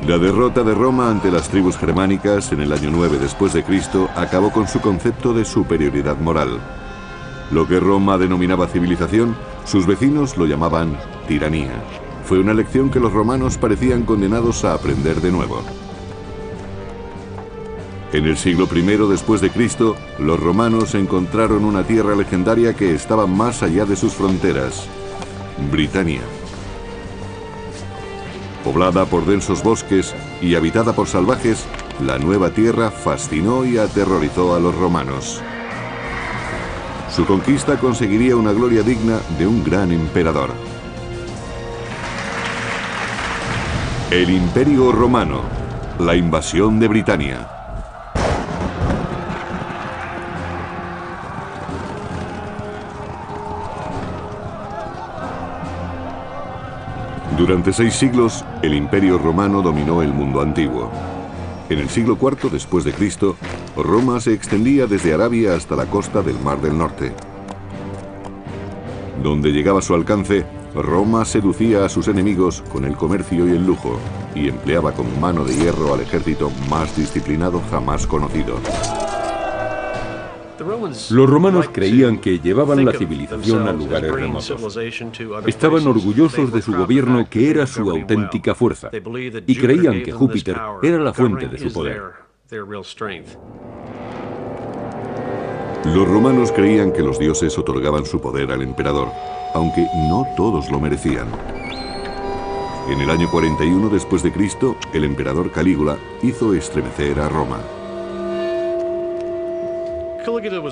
La derrota de Roma ante las tribus germánicas en el año 9 después de Cristo acabó con su concepto de superioridad moral. Lo que Roma denominaba civilización, sus vecinos lo llamaban tiranía. Fue una lección que los romanos parecían condenados a aprender de nuevo. En el siglo I después de Cristo, los romanos encontraron una tierra legendaria que estaba más allá de sus fronteras, Britania. Poblada por densos bosques y habitada por salvajes, la nueva tierra fascinó y aterrorizó a los romanos. Su conquista conseguiría una gloria digna de un gran emperador. El Imperio Romano, la invasión de Britania. Durante 6 siglos, el Imperio Romano dominó el mundo antiguo. En el siglo IV después de Cristo, Roma se extendía desde Arabia hasta la costa del Mar del Norte. Donde llegaba su alcance, Roma seducía a sus enemigos con el comercio y el lujo, y empleaba como mano de hierro al ejército más disciplinado jamás conocido. Los romanos creían que llevaban la civilización a lugares remotos. Estaban orgullosos de su gobierno, que era su auténtica fuerza, y creían que Júpiter era la fuente de su poder. Los romanos creían que los dioses otorgaban su poder al emperador, aunque no todos lo merecían. En el año 41 después de Cristo, el emperador Calígula hizo estremecer a Roma.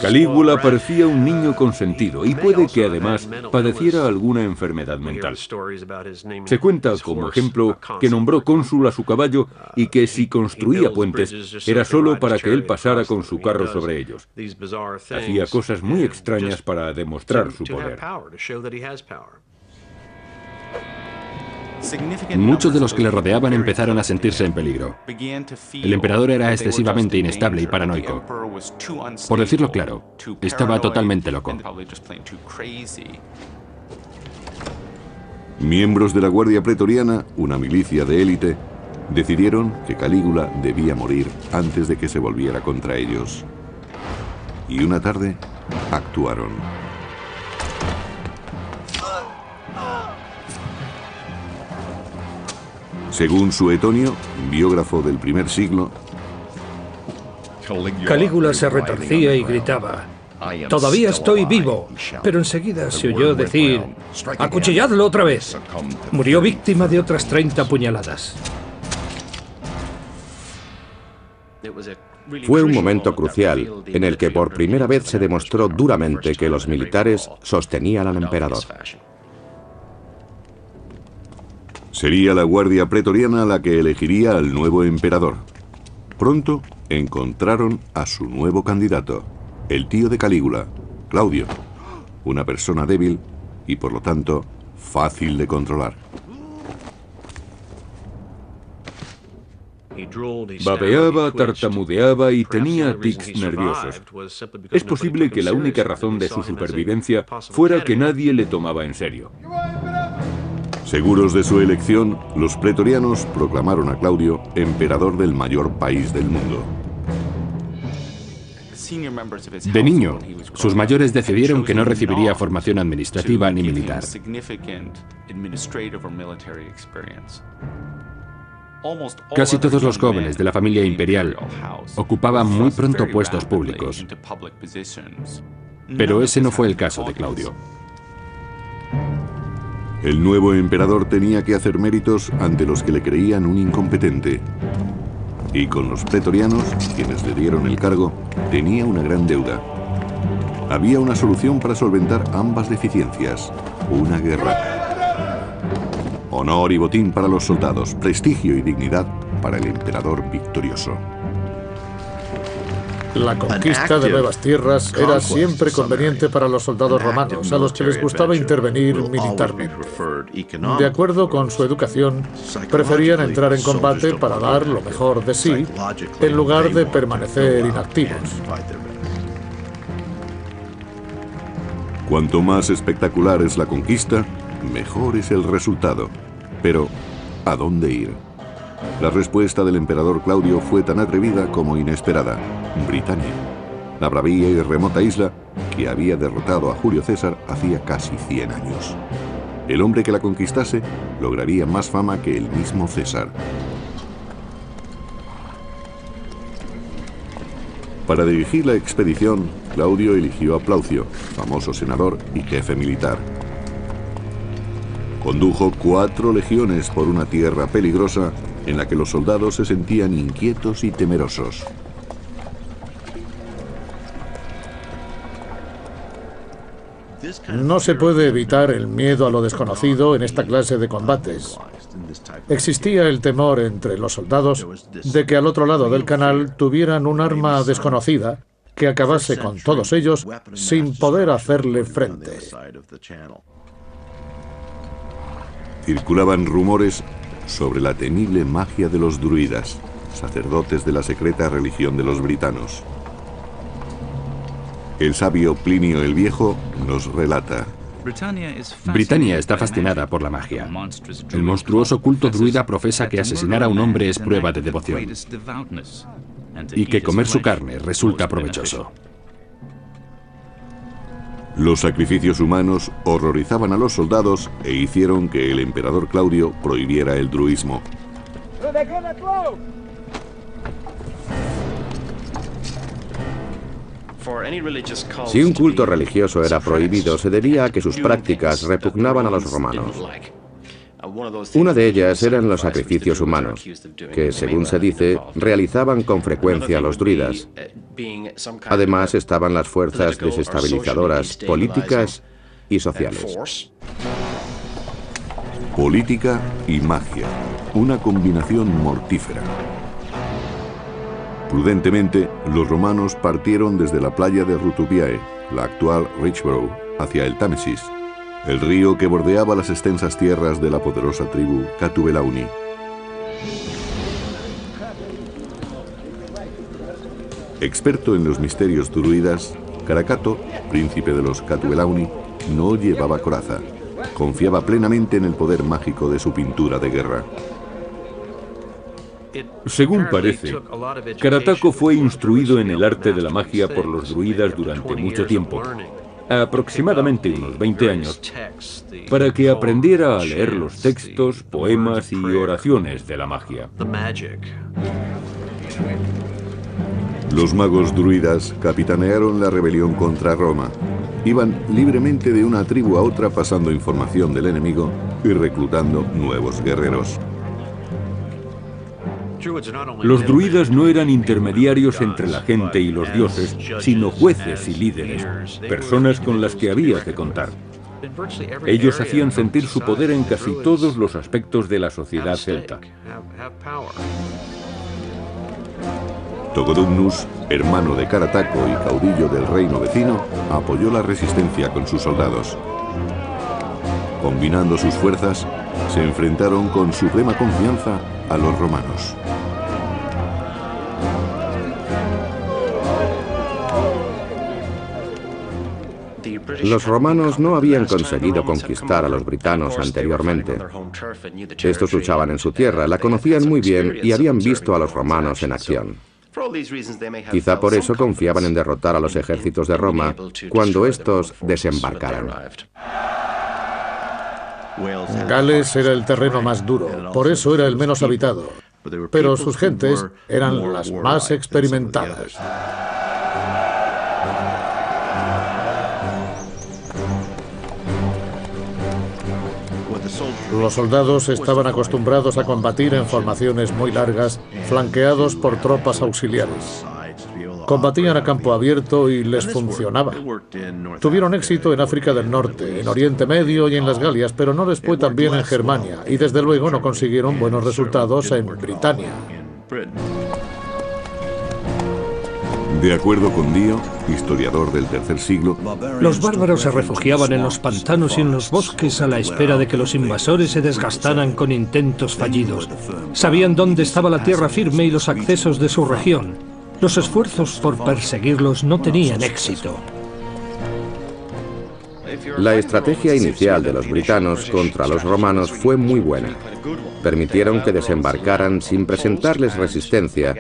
Calígula parecía un niño consentido y puede que además padeciera alguna enfermedad mental. Se cuenta como ejemplo que nombró cónsul a su caballo y que si construía puentes era solo para que él pasara con su carro sobre ellos. Hacía cosas muy extrañas para demostrar su poder. Muchos de los que le rodeaban empezaron a sentirse en peligro. El emperador era excesivamente inestable y paranoico. Por decirlo claro, estaba totalmente loco. Miembros de la Guardia Pretoriana, una milicia de élite, decidieron que Calígula debía morir antes de que se volviera contra ellos. Y una tarde, actuaron. Según Suetonio, biógrafo del primer siglo, Calígula se retorcía y gritaba: «Todavía estoy vivo», pero enseguida se oyó decir: «¡Acuchilladlo otra vez!». Murió víctima de otras 30 puñaladas. Fue un momento crucial en el que por primera vez se demostró duramente que los militares sostenían al emperador. Sería la Guardia Pretoriana la que elegiría al nuevo emperador. Pronto encontraron a su nuevo candidato, el tío de Calígula, Claudio, una persona débil y por lo tanto fácil de controlar. Babeaba, tartamudeaba y tenía tics nerviosos. Es posible que la única razón de su supervivencia fuera que nadie le tomaba en serio. Seguros de su elección, los pretorianos proclamaron a Claudio emperador del mayor país del mundo. De niño, sus mayores decidieron que no recibiría formación administrativa ni militar. Casi todos los jóvenes de la familia imperial ocupaban muy pronto puestos públicos. Pero ese no fue el caso de Claudio. El nuevo emperador tenía que hacer méritos ante los que le creían un incompetente. Y con los pretorianos, quienes le dieron el cargo, tenía una gran deuda. Había una solución para solventar ambas deficiencias: una guerra. Honor y botín para los soldados, prestigio y dignidad para el emperador victorioso. La conquista de nuevas tierras era siempre conveniente para los soldados romanos, a los que les gustaba intervenir militarmente. De acuerdo con su educación, preferían entrar en combate para dar lo mejor de sí, en lugar de permanecer inactivos. Cuanto más espectacular es la conquista, mejor es el resultado. Pero, ¿a dónde ir? La respuesta del emperador Claudio fue tan atrevida como inesperada: Britania, la bravía y remota isla que había derrotado a Julio César hacía casi 100 años. El hombre que la conquistase lograría más fama que el mismo César. Para dirigir la expedición, Claudio eligió a Plaucio, famoso senador y jefe militar. Condujo 4 legiones por una tierra peligrosa en la que los soldados se sentían inquietos y temerosos. No se puede evitar el miedo a lo desconocido en esta clase de combates. Existía el temor entre los soldados de que al otro lado del canal tuvieran un arma desconocida que acabase con todos ellos sin poder hacerle frente. Circulaban rumores sobre la temible magia de los druidas, sacerdotes de la secreta religión de los britanos. El sabio Plinio el Viejo nos relata: Britania está fascinada por la magia. El monstruoso culto druida profesa que asesinar a un hombre es prueba de devoción y que comer su carne resulta provechoso. Los sacrificios humanos horrorizaban a los soldados e hicieron que el emperador Claudio prohibiera el druismo. Si un culto religioso era prohibido, se debía a que sus prácticas repugnaban a los romanos. Una de ellas eran los sacrificios humanos, que, según se dice, realizaban con frecuencia los druidas. Además estaban las fuerzas desestabilizadoras políticas y sociales. Política y magia, una combinación mortífera. Prudentemente, los romanos partieron desde la playa de Rutubiae, la actual Richborough, hacia el Támesis, el río que bordeaba las extensas tierras de la poderosa tribu Catubelauni. Experto en los misterios druidas, Caracato, príncipe de los Catubelauni, no llevaba coraza. Confiaba plenamente en el poder mágico de su pintura de guerra. Según parece, Carataco fue instruido en el arte de la magia por los druidas durante mucho tiempo, aproximadamente unos 20 años, para que aprendiera a leer los textos, poemas y oraciones de la magia. Los magos druidas capitanearon la rebelión contra Roma. Iban libremente de una tribu a otra pasando información del enemigo y reclutando nuevos guerreros. Los druidas no eran intermediarios entre la gente y los dioses, sino jueces y líderes, personas con las que había que contar. Ellos hacían sentir su poder en casi todos los aspectos de la sociedad celta. Togodumnus, hermano de Carataco y caudillo del reino vecino, apoyó la resistencia con sus soldados. Combinando sus fuerzas, se enfrentaron con suprema confianza a los romanos. Los romanos no habían conseguido conquistar a los britanos anteriormente. Estos luchaban en su tierra, la conocían muy bien y habían visto a los romanos en acción. Quizá por eso confiaban en derrotar a los ejércitos de Roma cuando estos desembarcaran. Gales era el terreno más duro, por eso era el menos habitado, pero sus gentes eran las más experimentadas. Los soldados estaban acostumbrados a combatir en formaciones muy largas, flanqueados por tropas auxiliares. Combatían a campo abierto y les funcionaba. Tuvieron éxito en África del Norte, en Oriente Medio y en las Galias, pero no les fue tan bien en Germania, y desde luego no consiguieron buenos resultados en Britania. De acuerdo con Dio, historiador del III siglo, los bárbaros se refugiaban en los pantanos y en los bosques a la espera de que los invasores se desgastaran con intentos fallidos. Sabían dónde estaba la tierra firme y los accesos de su región. Los esfuerzos por perseguirlos no tenían éxito. La estrategia inicial de los britanos contra los romanos fue muy buena. Permitieron que desembarcaran sin presentarles resistencia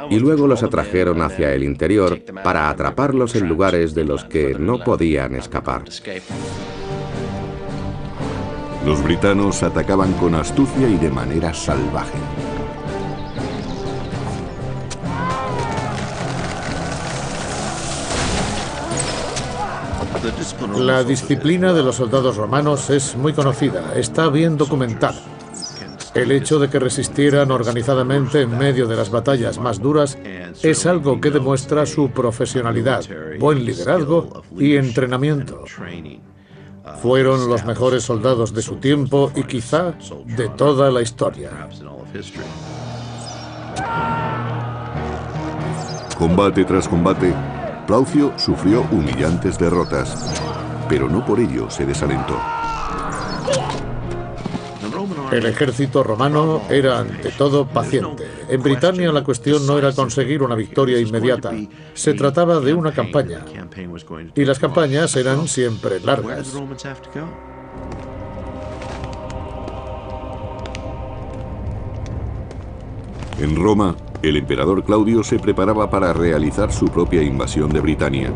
y luego los atrajeron hacia el interior para atraparlos en lugares de los que no podían escapar. Los britanos atacaban con astucia y de manera salvaje. La disciplina de los soldados romanos es muy conocida, está bien documentada. El hecho de que resistieran organizadamente en medio de las batallas más duras es algo que demuestra su profesionalidad, buen liderazgo y entrenamiento. Fueron los mejores soldados de su tiempo y quizá de toda la historia. Combate tras combate, Plaucio sufrió humillantes derrotas, pero no por ello se desalentó. El ejército romano era ante todo paciente. En Britania la cuestión no era conseguir una victoria inmediata, se trataba de una campaña. Y las campañas eran siempre largas. En Roma, el emperador Claudio se preparaba para realizar su propia invasión de Britania.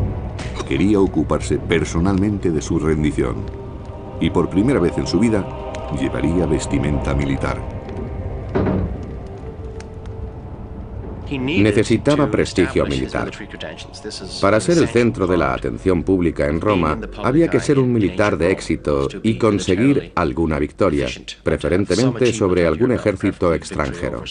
Quería ocuparse personalmente de su rendición. Y por primera vez en su vida, llevaría vestimenta militar. Necesitaba prestigio militar. Para ser el centro de la atención pública en Roma, había que ser un militar de éxito y conseguir alguna victoria, preferentemente sobre algún ejército extranjero.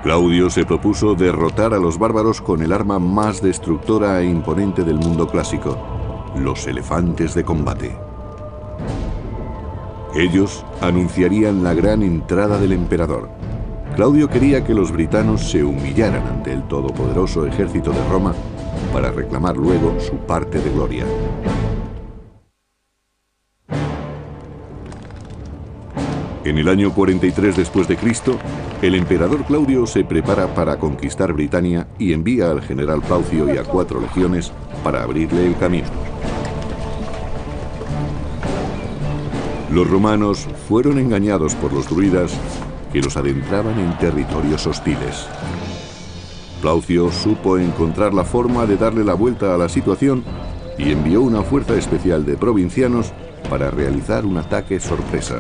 Claudio se propuso derrotar a los bárbaros con el arma más destructora e imponente del mundo clásico: los elefantes de combate. Ellos anunciarían la gran entrada del emperador. Claudio quería que los britanos se humillaran ante el todopoderoso ejército de Roma para reclamar luego su parte de gloria. En el año 43 después de Cristo, el emperador Claudio se prepara para conquistar Britania y envía al general Plaucio y a 4 legiones para abrirle el camino. Los romanos fueron engañados por los druidas que los adentraban en territorios hostiles. Plaucio supo encontrar la forma de darle la vuelta a la situación y envió una fuerza especial de provincianos para realizar un ataque sorpresa.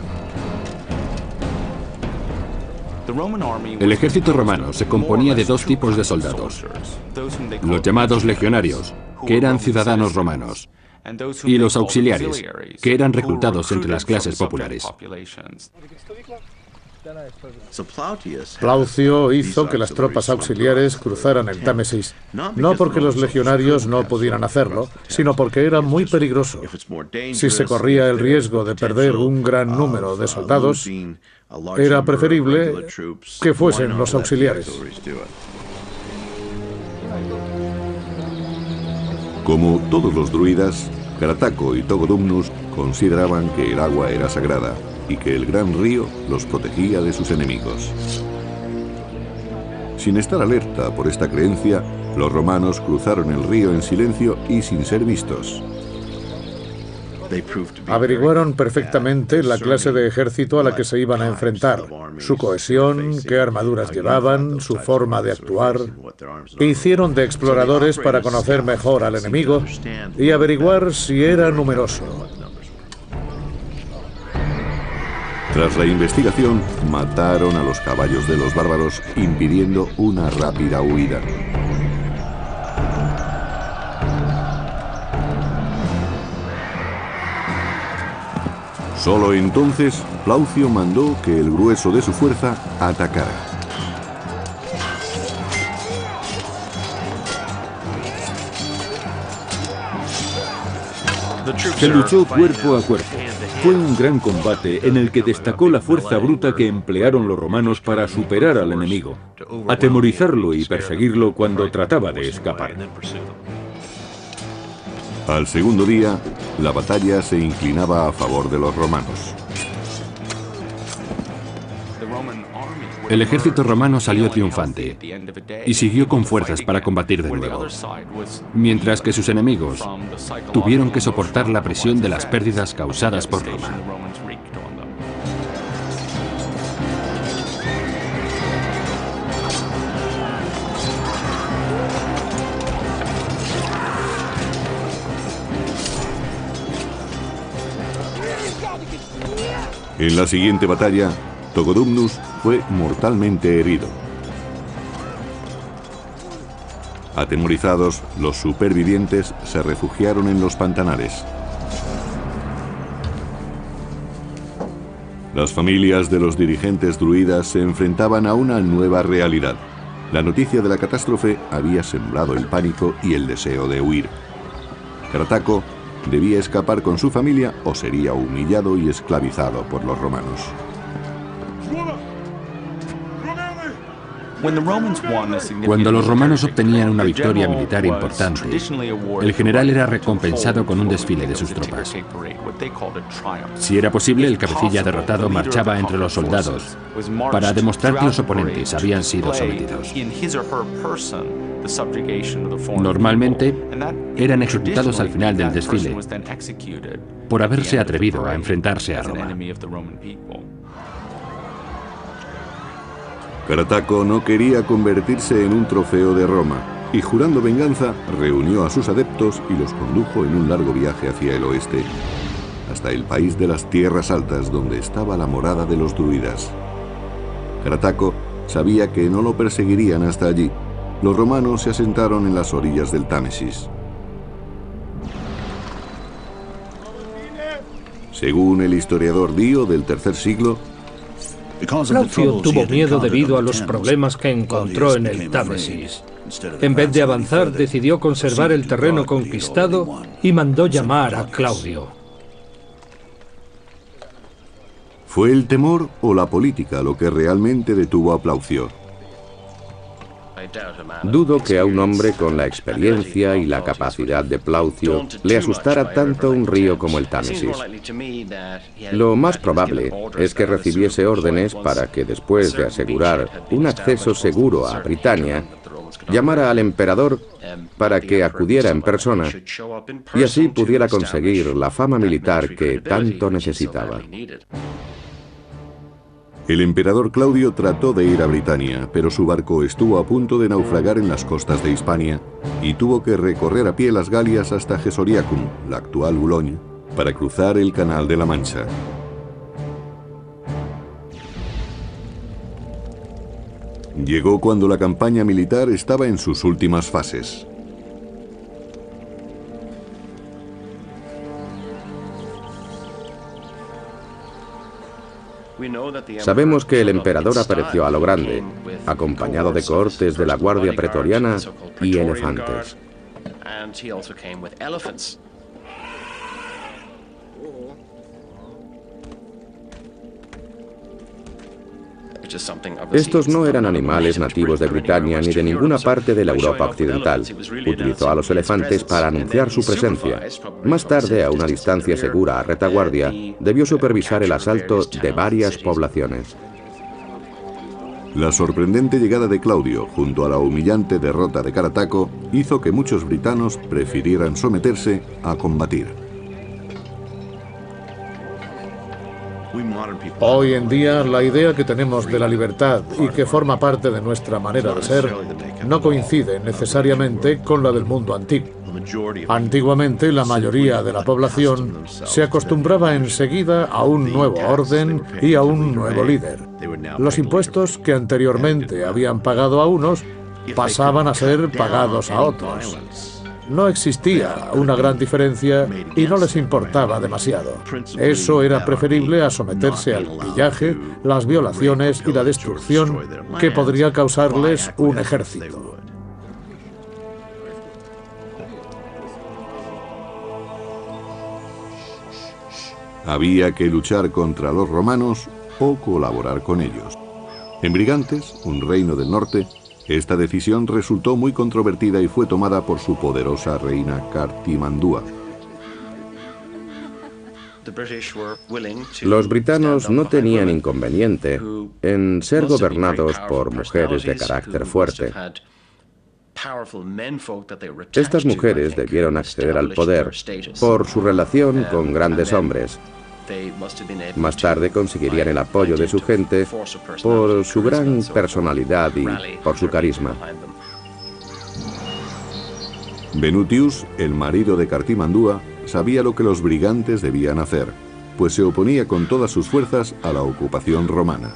El ejército romano se componía de 2 tipos de soldados: los llamados legionarios, que eran ciudadanos romanos, y los auxiliares, que eran reclutados entre las clases populares. Plaucio hizo que las tropas auxiliares cruzaran el Támesis, no porque los legionarios no pudieran hacerlo, sino porque era muy peligroso. Si se corría el riesgo de perder un gran número de soldados, era preferible que fuesen los auxiliares. Como todos los druidas, Carataco y Togodumnus consideraban que el agua era sagrada y que el gran río los protegía de sus enemigos. Sin estar alerta por esta creencia, los romanos cruzaron el río en silencio y sin ser vistos. Averiguaron perfectamente la clase de ejército a la que se iban a enfrentar, su cohesión, qué armaduras llevaban, su forma de actuar. Hicieron de exploradores para conocer mejor al enemigo y averiguar si era numeroso. Tras la investigación, mataron a los caballos de los bárbaros, impidiendo una rápida huida. Solo entonces, Plaucio mandó que el grueso de su fuerza atacara. Se luchó cuerpo a cuerpo. Fue un gran combate en el que destacó la fuerza bruta que emplearon los romanos para superar al enemigo, atemorizarlo y perseguirlo cuando trataba de escapar. Al segundo día, la batalla se inclinaba a favor de los romanos. El ejército romano salió triunfante y siguió con fuerzas para combatir de nuevo, mientras que sus enemigos tuvieron que soportar la presión de las pérdidas causadas por Roma. En la siguiente batalla, Togodumnus fue mortalmente herido. Atemorizados, los supervivientes se refugiaron en los pantanares. Las familias de los dirigentes druidas se enfrentaban a una nueva realidad. La noticia de la catástrofe había sembrado el pánico y el deseo de huir. Carataco debía escapar con su familia o sería humillado y esclavizado por los romanos. Cuando los romanos obtenían una victoria militar importante, el general era recompensado con un desfile de sus tropas. Si era posible, el cabecilla derrotado marchaba entre los soldados para demostrar que los oponentes habían sido sometidos. Normalmente, eran ejecutados al final del desfile por haberse atrevido a enfrentarse a Roma. Carataco no quería convertirse en un trofeo de Roma y, jurando venganza, reunió a sus adeptos y los condujo en un largo viaje hacia el oeste, hasta el país de las tierras altas donde estaba la morada de los druidas. Carataco sabía que no lo perseguirían hasta allí. Los romanos se asentaron en las orillas del Támesis. Según el historiador Dio del III siglo, Plaucio tuvo miedo debido a los problemas que encontró en el Támesis. En vez de avanzar, decidió conservar el terreno conquistado y mandó llamar a Claudio. ¿Fue el temor o la política lo que realmente detuvo a Plaucio? Dudo que a un hombre con la experiencia y la capacidad de Plaucio le asustara tanto un río como el Támesis. Lo más probable es que recibiese órdenes para que, después de asegurar un acceso seguro a Britania, llamara al emperador para que acudiera en persona y así pudiera conseguir la fama militar que tanto necesitaba. El emperador Claudio trató de ir a Britania, pero su barco estuvo a punto de naufragar en las costas de Hispania y tuvo que recorrer a pie las Galias hasta Gesoriacum, la actual Boulogne, para cruzar el Canal de la Mancha. Llegó cuando la campaña militar estaba en sus últimas fases. Sabemos que el emperador apareció a lo grande, acompañado de cohortes de la Guardia Pretoriana y elefantes. Estos no eran animales nativos de Britania ni de ninguna parte de la Europa occidental. Utilizó a los elefantes para anunciar su presencia. Más tarde, a una distancia segura a retaguardia, debió supervisar el asalto de varias poblaciones. La sorprendente llegada de Claudio, junto a la humillante derrota de Carataco, hizo que muchos britanos prefirieran someterse a combatir. Hoy en día, la idea que tenemos de la libertad y que forma parte de nuestra manera de ser no coincide necesariamente con la del mundo antiguo. Antiguamente, la mayoría de la población se acostumbraba enseguida a un nuevo orden y a un nuevo líder. Los impuestos que anteriormente habían pagado a unos pasaban a ser pagados a otros. No existía una gran diferencia y no les importaba demasiado. Eso era preferible a someterse al pillaje, las violaciones y la destrucción que podría causarles un ejército. Había que luchar contra los romanos o colaborar con ellos. En Brigantes, un reino del norte, esta decisión resultó muy controvertida y fue tomada por su poderosa reina Cartimandúa. Los britanos no tenían inconveniente en ser gobernados por mujeres de carácter fuerte. Estas mujeres debieron acceder al poder por su relación con grandes hombres. Más tarde conseguirían el apoyo de su gente por su gran personalidad y por su carisma. Venutius, el marido de Cartimandúa, sabía lo que los brigantes debían hacer, pues se oponía con todas sus fuerzas a la ocupación romana.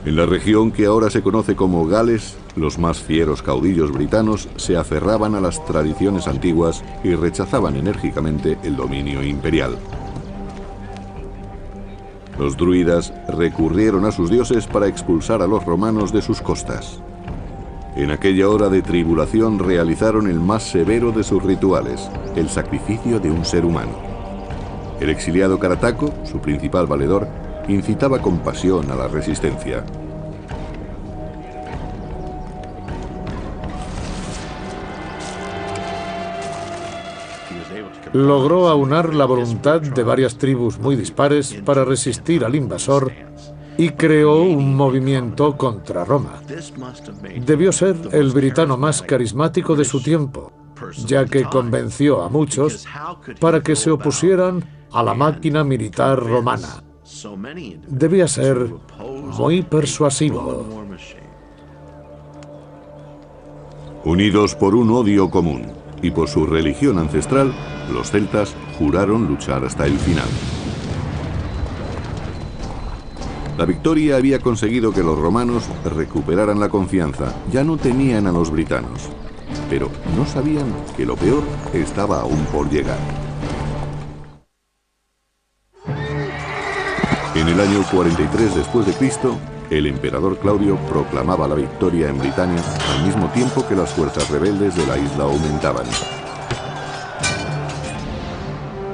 En la región que ahora se conoce como Gales, los más fieros caudillos britanos se aferraban a las tradiciones antiguas y rechazaban enérgicamente el dominio imperial. Los druidas recurrieron a sus dioses para expulsar a los romanos de sus costas. En aquella hora de tribulación realizaron el más severo de sus rituales, el sacrificio de un ser humano. El exiliado Carataco, su principal valedor, incitaba con pasión a la resistencia. Logró aunar la voluntad de varias tribus muy dispares para resistir al invasor y creó un movimiento contra Roma. Debió ser el britano más carismático de su tiempo, ya que convenció a muchos para que se opusieran a la máquina militar romana. Debía ser muy persuasivo. Unidos por un odio común y por su religión ancestral, los celtas juraron luchar hasta el final. La victoria había conseguido que los romanos recuperaran la confianza. Ya no temían a los britanos, pero no sabían que lo peor estaba aún por llegar. En el año 43 después de Cristo, el emperador Claudio proclamaba la victoria en Britania al mismo tiempo que las fuerzas rebeldes de la isla aumentaban.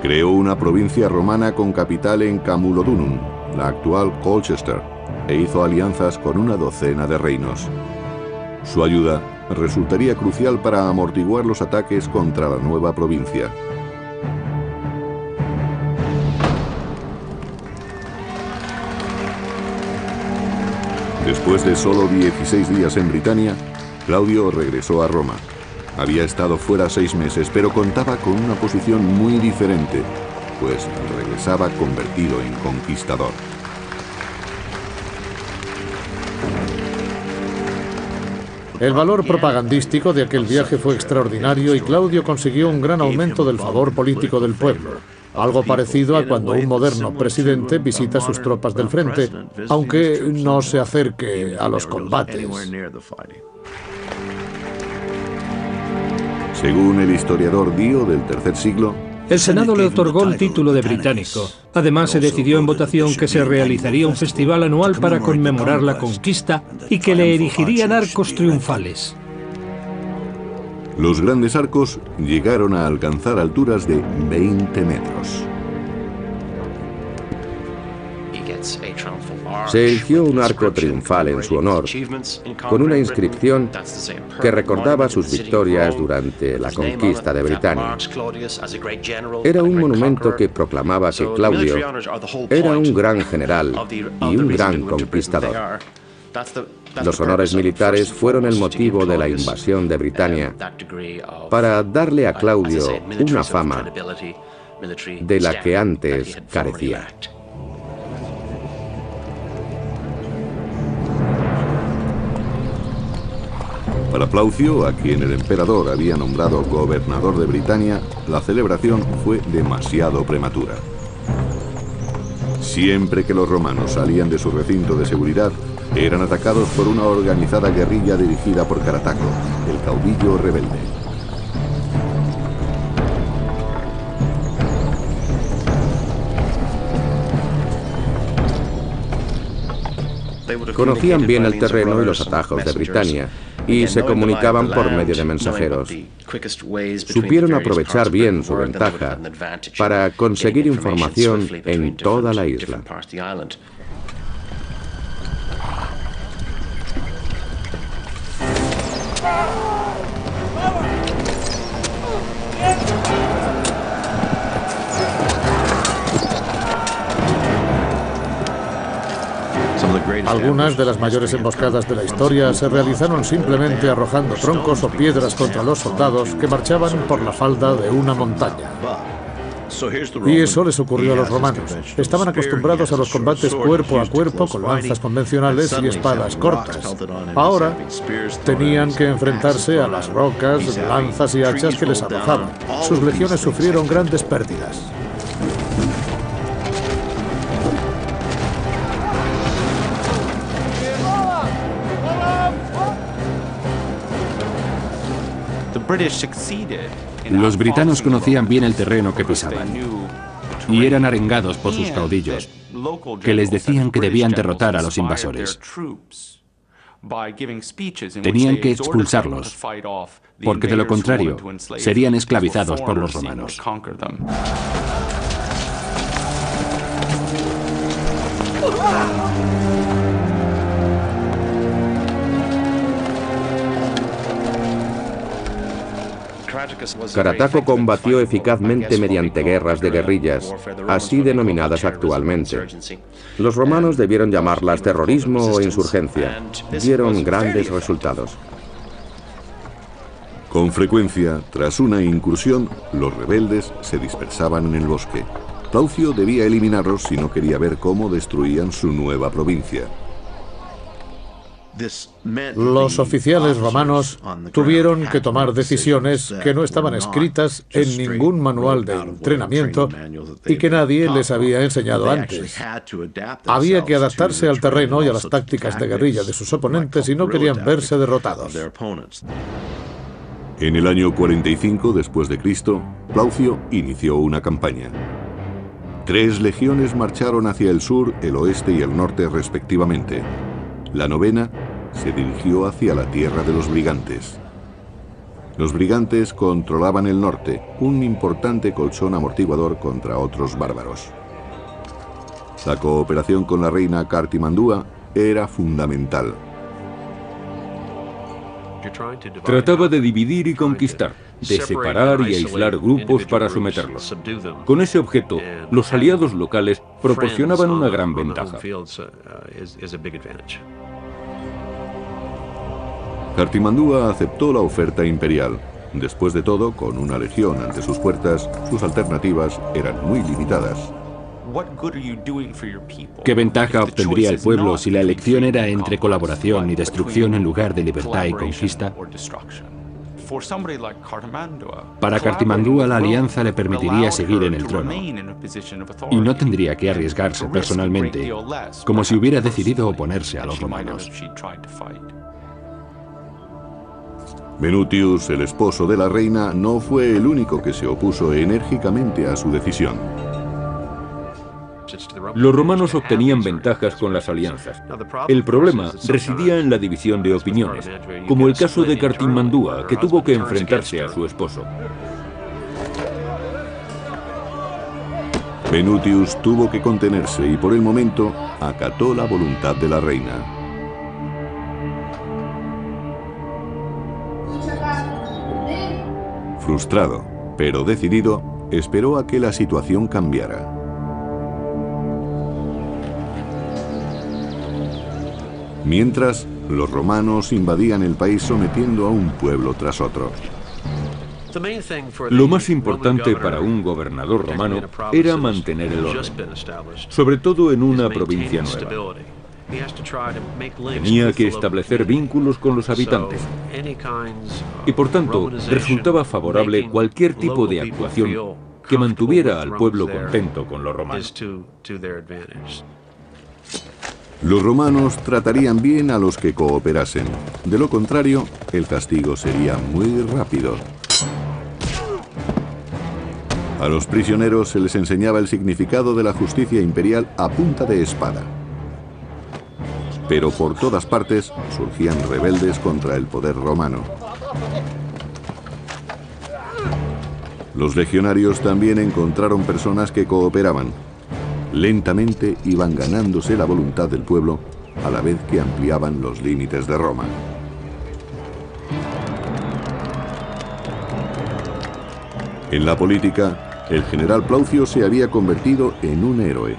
Creó una provincia romana con capital en Camulodunum, la actual Colchester, e hizo alianzas con una docena de reinos. Su ayuda resultaría crucial para amortiguar los ataques contra la nueva provincia. Después de solo 16 días en Britania, Claudio regresó a Roma. Había estado fuera 6 meses, pero contaba con una posición muy diferente, pues regresaba convertido en conquistador. El valor propagandístico de aquel viaje fue extraordinario y Claudio consiguió un gran aumento del favor político del pueblo. Algo parecido a cuando un moderno presidente visita sus tropas del frente, aunque no se acerque a los combates. Según el historiador Dio del III siglo, el Senado le otorgó el título de británico. Además, se decidió en votación que se realizaría un festival anual para conmemorar la conquista y que le erigirían arcos triunfales. Los grandes arcos llegaron a alcanzar alturas de 20 metros. Se erigió un arco triunfal en su honor, con una inscripción que recordaba sus victorias durante la conquista de Britania. Era un monumento que proclamaba que Claudio era un gran general y un gran conquistador. Los honores militares fueron el motivo de la invasión de Britania para darle a Claudio una fama de la que antes carecía. Para Plaucio, a quien el emperador había nombrado gobernador de Britania, la celebración fue demasiado prematura. Siempre que los romanos salían de su recinto de seguridad, eran atacados por una organizada guerrilla dirigida por Carataco, el caudillo rebelde. Conocían bien el terreno y los atajos de Britania y se comunicaban por medio de mensajeros. Supieron aprovechar bien su ventaja para conseguir información en toda la isla. Algunas de las mayores emboscadas de la historia se realizaron simplemente arrojando troncos o piedras contra los soldados que marchaban por la falda de una montaña. Y eso les ocurrió a los romanos. Estaban acostumbrados a los combates cuerpo a cuerpo con lanzas convencionales y espadas cortas. Ahora tenían que enfrentarse a las rocas, lanzas y hachas que les arrojaban. Sus legiones sufrieron grandes pérdidas. Los britanos conocían bien el terreno que pisaban y eran arengados por sus caudillos, que les decían que debían derrotar a los invasores. Tenían que expulsarlos, porque de lo contrario serían esclavizados por los romanos. Carataco combatió eficazmente mediante guerras de guerrillas, así denominadas actualmente. Los romanos debieron llamarlas terrorismo o insurgencia. Dieron grandes resultados. Con frecuencia, tras una incursión, los rebeldes se dispersaban en el bosque. Plaucio debía eliminarlos si no quería ver cómo destruían su nueva provincia. Los oficiales romanos tuvieron que tomar decisiones que no estaban escritas en ningún manual de entrenamiento y que nadie les había enseñado antes. Había que adaptarse al terreno y a las tácticas de guerrilla de sus oponentes si no querían verse derrotados. En el año 45 después de Cristo, Plaucio inició una campaña. 3 legiones marcharon hacia el sur, el oeste y el norte respectivamente. La novena se dirigió hacia la tierra de los brigantes. Los brigantes controlaban el norte, un importante colchón amortiguador contra otros bárbaros. La cooperación con la reina Cartimandúa era fundamental. Trataba de dividir y conquistar, de separar y aislar grupos para someterlos. Con ese objeto, los aliados locales proporcionaban una gran ventaja. Cartimandúa aceptó la oferta imperial. Después de todo, con una legión ante sus puertas, sus alternativas eran muy limitadas. ¿Qué ventaja obtendría el pueblo si la elección era entre colaboración y destrucción en lugar de libertad y conquista? Para Cartimandúa la alianza le permitiría seguir en el trono y no tendría que arriesgarse personalmente, como si hubiera decidido oponerse a los romanos. Venutius, el esposo de la reina, no fue el único que se opuso enérgicamente a su decisión. Los romanos obtenían ventajas con las alianzas. El problema residía en la división de opiniones, como el caso de Cartimandúa, que tuvo que enfrentarse a su esposo. Venutius tuvo que contenerse y por el momento acató la voluntad de la reina. Frustrado, pero decidido, esperó a que la situación cambiara. Mientras, los romanos invadían el país sometiendo a un pueblo tras otro. Lo más importante para un gobernador romano era mantener el orden, sobre todo en una provincia nueva. Tenía que establecer vínculos con los habitantes y por tanto resultaba favorable cualquier tipo de actuación que mantuviera al pueblo contento con los romanos. Los romanos tratarían bien a los que cooperasen. De lo contrario, el castigo sería muy rápido. A los prisioneros se les enseñaba el significado de la justicia imperial a punta de espada. Pero por todas partes surgían rebeldes contra el poder romano. Los legionarios también encontraron personas que cooperaban. Lentamente iban ganándose la voluntad del pueblo a la vez que ampliaban los límites de Roma. En la política, el general Plaucio se había convertido en un héroe.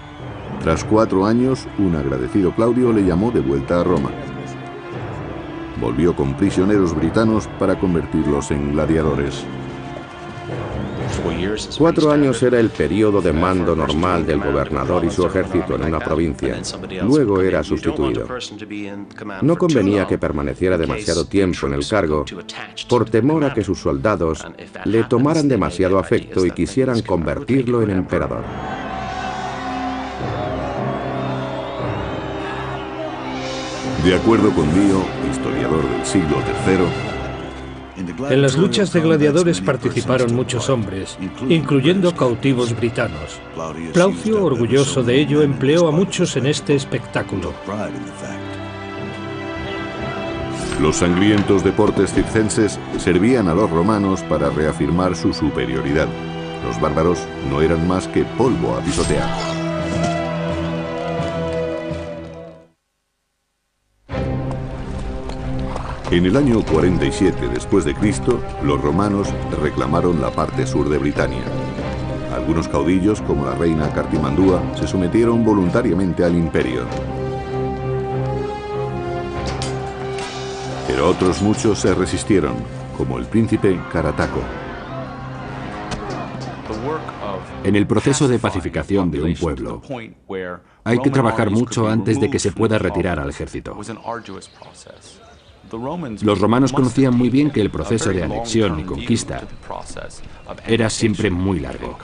Tras 4 años, un agradecido Claudio le llamó de vuelta a Roma. Volvió con prisioneros britanos para convertirlos en gladiadores. 4 años era el periodo de mando normal del gobernador y su ejército en una provincia. Luego era sustituido. No convenía que permaneciera demasiado tiempo en el cargo por temor a que sus soldados le tomaran demasiado afecto y quisieran convertirlo en emperador. De acuerdo con Dio, historiador del siglo III, en las luchas de gladiadores participaron muchos hombres, incluyendo cautivos britanos. Plaucio, orgulloso de ello, empleó a muchos en este espectáculo. Los sangrientos deportes circenses servían a los romanos para reafirmar su superioridad. Los bárbaros no eran más que polvo a pisotear. En el año 47 después de Cristo, los romanos reclamaron la parte sur de Britania. Algunos caudillos, como la reina Cartimandúa, se sometieron voluntariamente al imperio. Pero otros muchos se resistieron, como el príncipe Carataco. En el proceso de pacificación de un pueblo, hay que trabajar mucho antes de que se pueda retirar al ejército. Los romanos conocían muy bien que el proceso de anexión y conquista era siempre muy largo.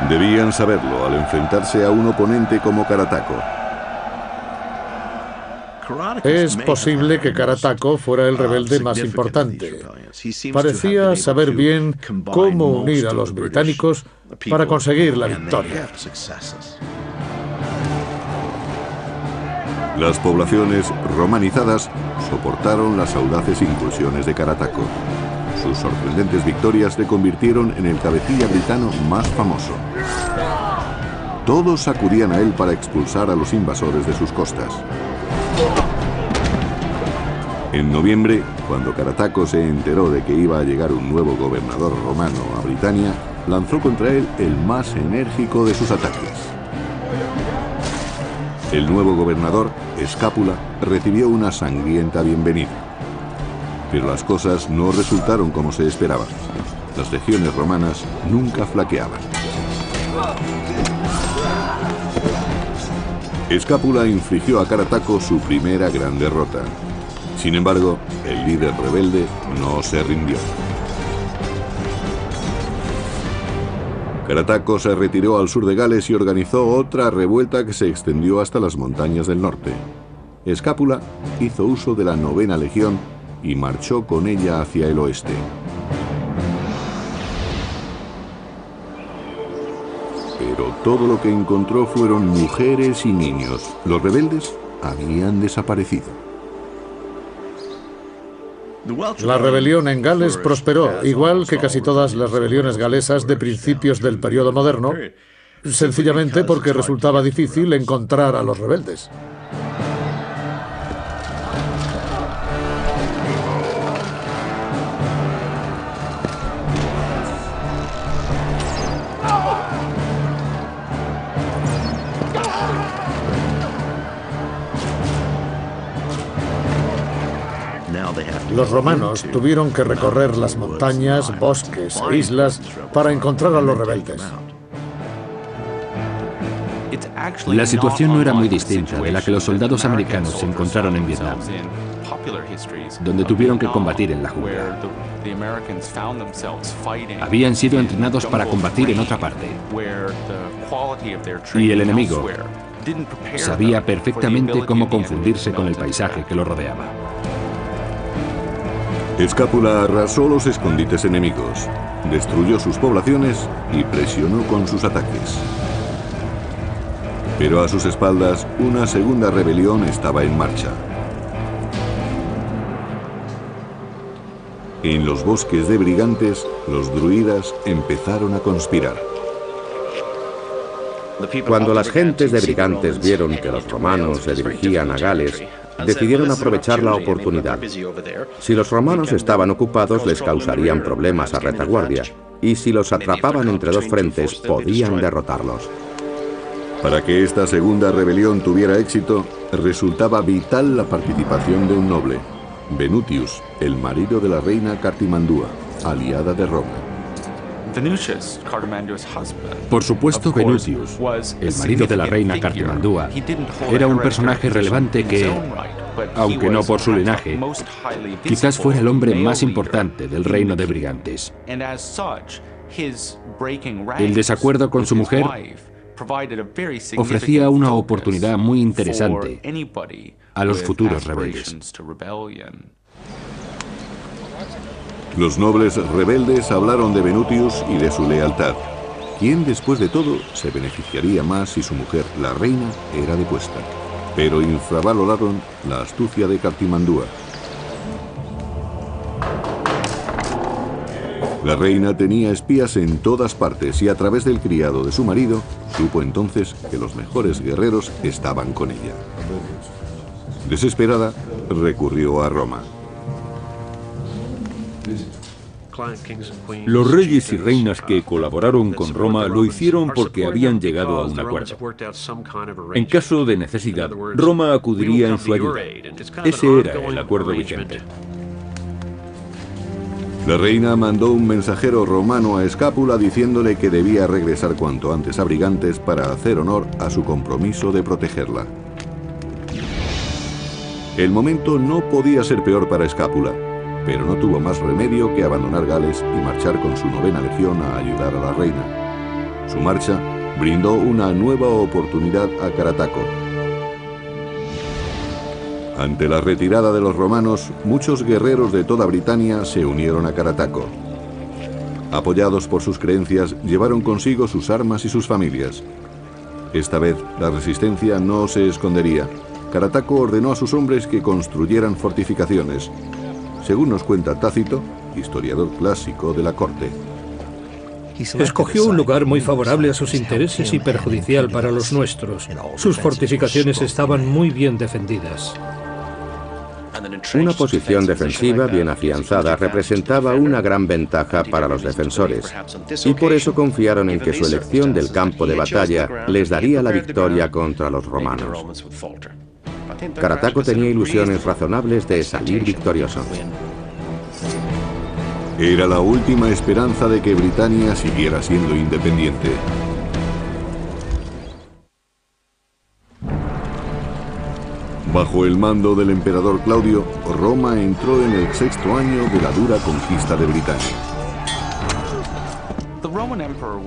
Debían saberlo al enfrentarse a un oponente como Carataco. Es posible que Carataco fuera el rebelde más importante. Parecía saber bien cómo unir a los británicos para conseguir la victoria. Las poblaciones romanizadas soportaron las audaces incursiones de Carataco. Sus sorprendentes victorias le convirtieron en el cabecilla britano más famoso. Todos acudían a él para expulsar a los invasores de sus costas. En noviembre, cuando Carataco se enteró de que iba a llegar un nuevo gobernador romano a Britania, lanzó contra él el más enérgico de sus ataques. El nuevo gobernador, Escápula, recibió una sangrienta bienvenida. Pero las cosas no resultaron como se esperaba. Las legiones romanas nunca flaqueaban. Escápula infligió a Carataco su primera gran derrota. Sin embargo, el líder rebelde no se rindió. Carataco se retiró al sur de Gales y organizó otra revuelta que se extendió hasta las montañas del norte. Escápula hizo uso de la 9ª legión y marchó con ella hacia el oeste. Pero todo lo que encontró fueron mujeres y niños. Los rebeldes habían desaparecido. La rebelión en Gales prosperó, igual que casi todas las rebeliones galesas de principios del periodo moderno, sencillamente porque resultaba difícil encontrar a los rebeldes. Los romanos tuvieron que recorrer las montañas, bosques e islas para encontrar a los rebeldes. La situación no era muy distinta de la que los soldados americanos se encontraron en Vietnam, donde tuvieron que combatir en la jungla. Habían sido entrenados para combatir en otra parte. Y el enemigo sabía perfectamente cómo confundirse con el paisaje que lo rodeaba. Escápula arrasó los escondites enemigos, destruyó sus poblaciones y presionó con sus ataques. Pero a sus espaldas, una segunda rebelión estaba en marcha. En los bosques de Brigantes, los druidas empezaron a conspirar. Cuando las gentes de Brigantes vieron que los romanos se dirigían a Gales, decidieron aprovechar la oportunidad. Si los romanos estaban ocupados, les causarían problemas a retaguardia. y si los atrapaban entre dos frentes, podían derrotarlos. Para que esta segunda rebelión tuviera éxito, resultaba vital la participación de un noble, Venutius, el marido de la reina Cartimandúa, aliada de Roma. Por supuesto, Venutius, el marido de la reina Cartimandúa, era un personaje relevante que, aunque no por su linaje, quizás fuera el hombre más importante del reino de Brigantes. El desacuerdo con su mujer ofrecía una oportunidad muy interesante a los futuros rebeldes. Los nobles rebeldes hablaron de Venutius y de su lealtad. ¿Quién, después de todo, se beneficiaría más si su mujer, la reina, era depuesta? Pero infravaloraron la astucia de Cartimandúa. La reina tenía espías en todas partes y a través del criado de su marido supo entonces que los mejores guerreros estaban con ella. Desesperada, recurrió a Roma. Los reyes y reinas que colaboraron con Roma lo hicieron porque habían llegado a un acuerdo. En caso de necesidad, Roma acudiría en su ayuda. Ese era el acuerdo vigente. La reina mandó un mensajero romano a Escápula diciéndole que debía regresar cuanto antes a Brigantes para hacer honor a su compromiso de protegerla. El momento no podía ser peor para Escápula, pero no tuvo más remedio que abandonar Gales y marchar con su 9ª legión a ayudar a la reina. Su marcha brindó una nueva oportunidad a Carataco. Ante la retirada de los romanos, muchos guerreros de toda Britania se unieron a Carataco. Apoyados por sus creencias, llevaron consigo sus armas y sus familias. Esta vez, la resistencia no se escondería. Carataco ordenó a sus hombres que construyeran fortificaciones, según nos cuenta Tácito, historiador clásico de la corte. Escogió un lugar muy favorable a sus intereses y perjudicial para los nuestros. Sus fortificaciones estaban muy bien defendidas. Una posición defensiva bien afianzada representaba una gran ventaja para los defensores, y por eso confiaron en que su elección del campo de batalla les daría la victoria contra los romanos. Carataco tenía ilusiones razonables de salir victorioso. Era la última esperanza de que Britania siguiera siendo independiente. Bajo el mando del emperador Claudio, Roma entró en el 6º año de la dura conquista de Britania.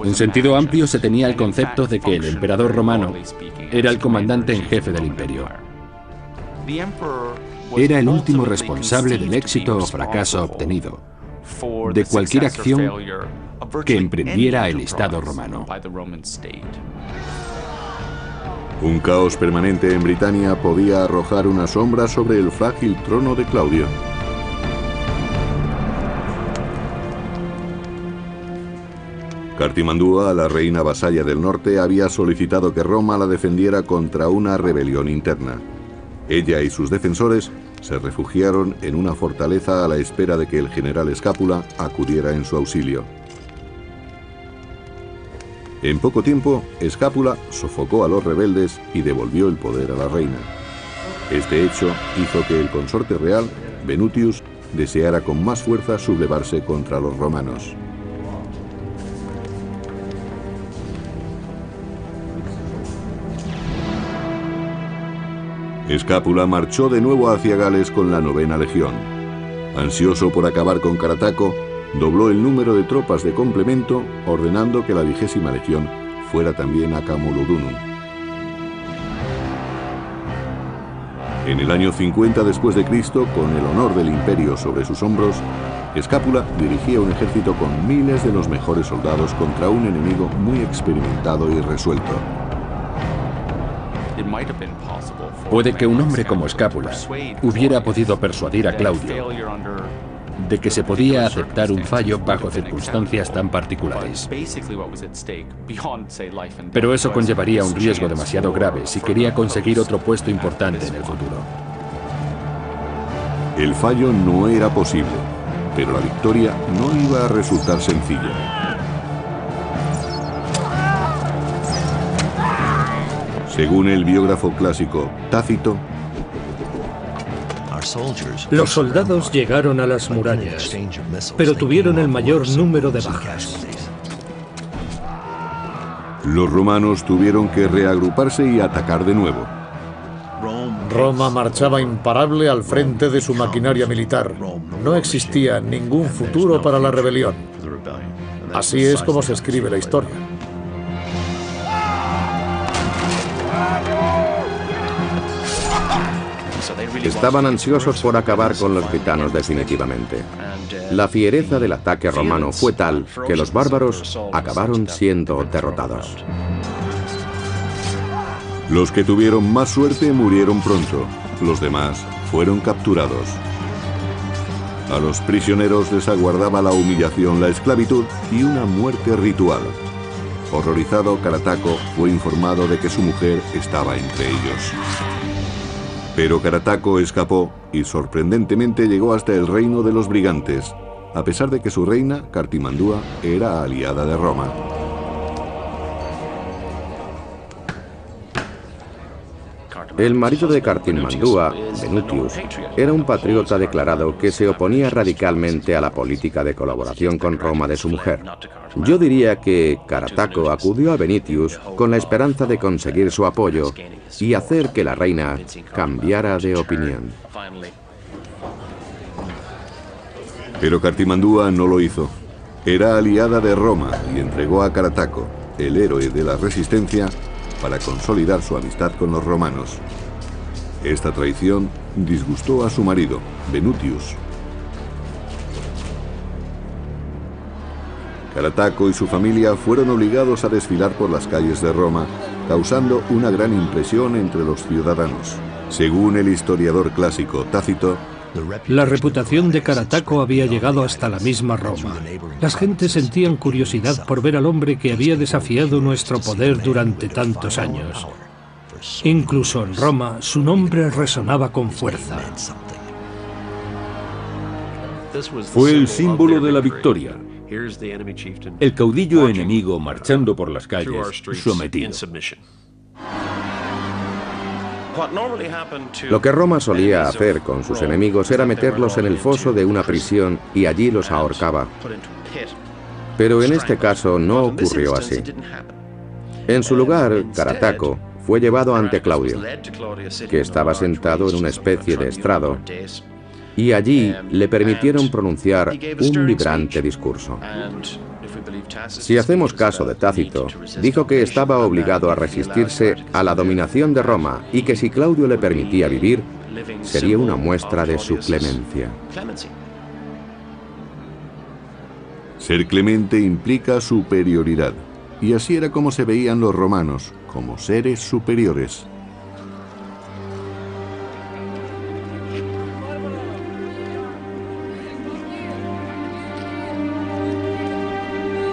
En sentido amplio se tenía el concepto de que el emperador romano era el comandante en jefe del imperio. Era el último responsable del éxito o fracaso obtenido, de cualquier acción que emprendiera el Estado romano. Un caos permanente en Britania podía arrojar una sombra sobre el frágil trono de Claudio. Cartimandúa, la reina vasalla del norte, había solicitado que Roma la defendiera contra una rebelión interna. Ella y sus defensores se refugiaron en una fortaleza a la espera de que el general Escápula acudiera en su auxilio. En poco tiempo, Escápula sofocó a los rebeldes y devolvió el poder a la reina. Este hecho hizo que el consorte real, Venutius, deseara con más fuerza sublevarse contra los romanos. Escápula marchó de nuevo hacia Gales con la 9ª legión. Ansioso por acabar con Carataco, dobló el número de tropas de complemento, ordenando que la 20ª legión fuera también a Camulodunum. En el año 50 después de Cristo, con el honor del imperio sobre sus hombros, Escápula dirigía un ejército con miles de los mejores soldados contra un enemigo muy experimentado y resuelto. Puede que un hombre como Escápula hubiera podido persuadir a Claudio de que se podía aceptar un fallo bajo circunstancias tan particulares. Pero eso conllevaría un riesgo demasiado grave si quería conseguir otro puesto importante en el futuro. El fallo no era posible. pero la victoria no iba a resultar sencilla. Según el biógrafo clásico Tácito, los soldados llegaron a las murallas, pero tuvieron el mayor número de bajas. los romanos tuvieron que reagruparse y atacar de nuevo. Roma marchaba imparable al frente de su maquinaria militar. No existía ningún futuro para la rebelión. Así es como se escribe la historia. Estaban ansiosos por acabar con los gitanos definitivamente. La fiereza del ataque romano fue tal que los bárbaros acabaron siendo derrotados. Los que tuvieron más suerte murieron pronto, los demás fueron capturados. A los prisioneros les aguardaba la humillación, la esclavitud y una muerte ritual. Horrorizado, Carataco fue informado de que su mujer estaba entre ellos. Pero Carataco escapó y sorprendentemente llegó hasta el reino de los brigantes, a pesar de que su reina, Cartimandúa, era aliada de Roma. El marido de Cartimandúa, Venutius, era un patriota declarado que se oponía radicalmente a la política de colaboración con Roma de su mujer. Yo diría que Carataco acudió a Venutius con la esperanza de conseguir su apoyo y hacer que la reina cambiara de opinión. Pero Cartimandúa no lo hizo. Era aliada de Roma y entregó a Carataco, el héroe de la resistencia, para consolidar su amistad con los romanos. Esta traición disgustó a su marido, Venutius. Carataco y su familia fueron obligados a desfilar por las calles de Roma, causando una gran impresión entre los ciudadanos. Según el historiador clásico Tácito, la reputación de Carataco había llegado hasta la misma Roma. Las gentes sentían curiosidad por ver al hombre que había desafiado nuestro poder durante tantos años. Incluso en Roma, su nombre resonaba con fuerza. Fue el símbolo de la victoria. El caudillo enemigo marchando por las calles, sometido. Lo que Roma solía hacer con sus enemigos era meterlos en el foso de una prisión y allí los ahorcaba. Pero en este caso no ocurrió así. En su lugar, Carataco fue llevado ante Claudio, que estaba sentado en una especie de estrado, y allí le permitieron pronunciar un vibrante discurso. Si hacemos caso de Tácito, dijo que estaba obligado a resistirse a la dominación de Roma y que si Claudio le permitía vivir, sería una muestra de su clemencia. ser clemente implica superioridad, y así era como se veían los romanos, como seres superiores.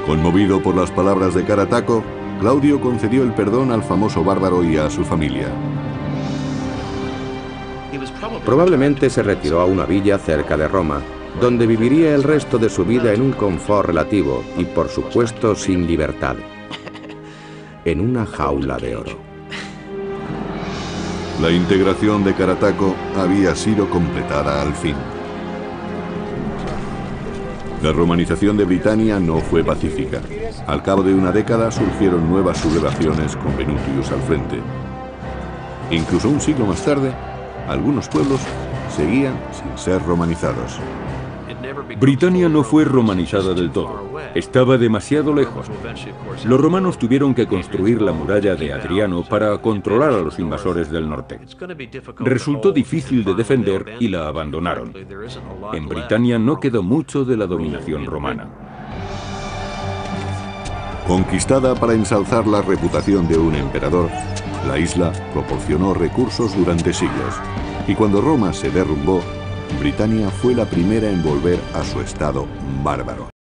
Conmovido por las palabras de Carataco, Claudio concedió el perdón al famoso bárbaro y a su familia. Probablemente se retiró a una villa cerca de Roma, donde viviría el resto de su vida en un confort relativo y, por supuesto, sin libertad. En una jaula de oro. La integración de Carataco había sido completada al fin. La romanización de Britania no fue pacífica. Al cabo de una década surgieron nuevas sublevaciones con Venutius al frente. Incluso un siglo más tarde, algunos pueblos seguían sin ser romanizados. Britania no fue romanizada del todo. Estaba demasiado lejos. Los romanos tuvieron que construir la muralla de Adriano para controlar a los invasores del norte. Resultó difícil de defender y la abandonaron. En Britania no quedó mucho de la dominación romana. Conquistada para ensalzar la reputación de un emperador, la isla proporcionó recursos durante siglos. Y cuando Roma se derrumbó, Britania fue la primera en volver a su estado bárbaro.